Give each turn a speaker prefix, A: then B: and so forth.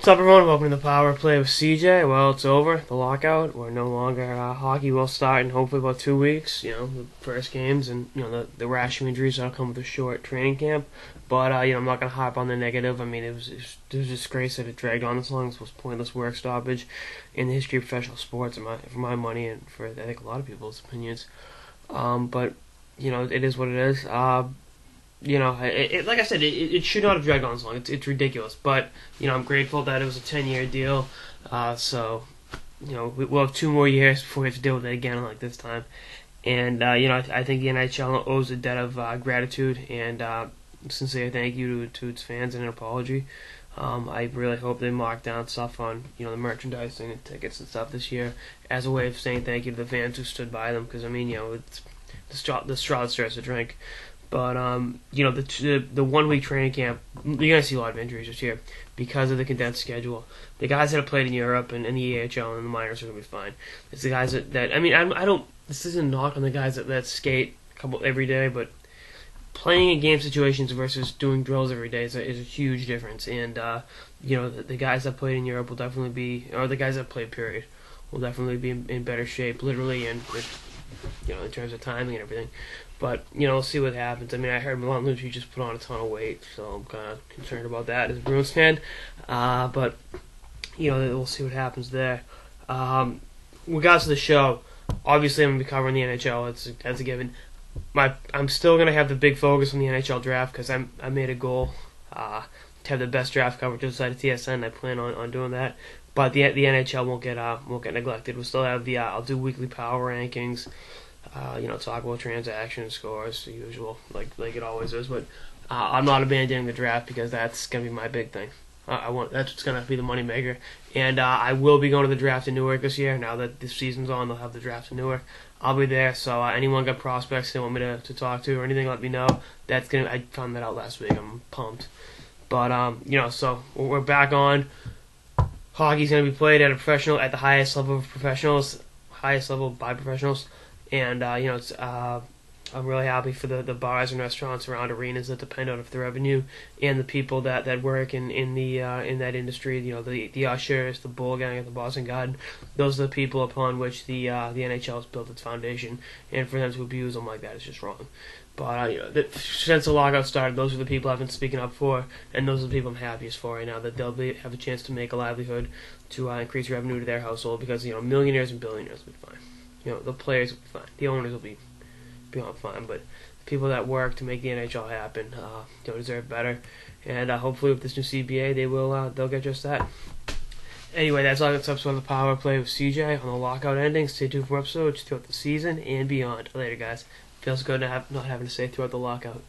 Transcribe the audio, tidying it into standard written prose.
A: What's up, everyone? Welcome to the Power Play with CJ. Well, it's over. The lockout. We're no longer hockey. Will start in hopefully about 2 weeks. The first games and the rash of injuries that'll come with a short training camp. But I'm not gonna harp on the negative. I mean, it was a disgrace that it dragged on this long. It was the most pointless work stoppage in the history of professional sports, for my money, and for I think a lot of people's opinions. But it is what it is. Like I said, it should not have dragged on so long. It's ridiculous. But, I'm grateful that it was a 10-year deal. So, we'll have 2 more years before we have to deal with it again like this time. And, I think the NHL owes a debt of gratitude and sincere thank you to its fans and an apology. I really hope they mark down stuff on, the merchandising and tickets and stuff this year as a way of saying thank you to the fans who stood by them. Because, it's the straw that stirs the drink. But, the 1 week training camp, you're going to see a lot of injuries this year because of the condensed schedule. The guys that have played in Europe and in the AHL and the minors are going to be fine. It's the guys this isn't a knock on the guys that skate every day, but playing in game situations versus doing drills every day is a huge difference. And, the guys that played in Europe will definitely be, or the guys that played, period, will definitely be in better shape, literally, and in terms of timing and everything. But, we'll see what happens. I mean, I heard Milan Lucic just put on a ton of weight, so I'm kind of concerned about that as a Bruins fan. But, we'll see what happens there. Regards to the show, obviously I'm going to be covering the NHL. That's a given. I'm still going to have the big focus on the NHL draft because I made a goal to have the best draft coverage inside of TSN. I plan on doing that. But the NHL won't get neglected. We'll still have I'll do weekly power rankings. Talk about transaction scores, the usual, like it always is. But I'm not abandoning the draft because that's gonna be my big thing. That's what's gonna be the moneymaker. And I will be going to the draft in Newark this year. Now that this season's on, they'll have the draft in Newark. I'll be there. So anyone got prospects they want me to talk to or anything, let me know. I found that out last week. I'm pumped. But so we're back on. Hockey's gonna be played at the highest level of professionals, highest level by professionals. And, I'm really happy for the bars and restaurants around arenas that depend on the revenue and the people that work in that industry. The ushers, the bull gang at the Boston Garden. Those are the people upon which the NHL has built its foundation. And for them to abuse them like that is just wrong. But since the lockout started, those are the people I've been speaking up for, and those are the people I'm happiest for right now, that they'll have a chance to make a livelihood to increase revenue to their household because, millionaires and billionaires will be fine. The players will be fine. The owners will be beyond fine. But the people that work to make the NHL happen deserve better. And hopefully with this new CBA, they'll get just that. Anyway, that's all this episode of the Power Play with CJ on the lockout ending. Stay tuned for episodes throughout the season and beyond. Later, guys. Feels good not having to say throughout the lockout.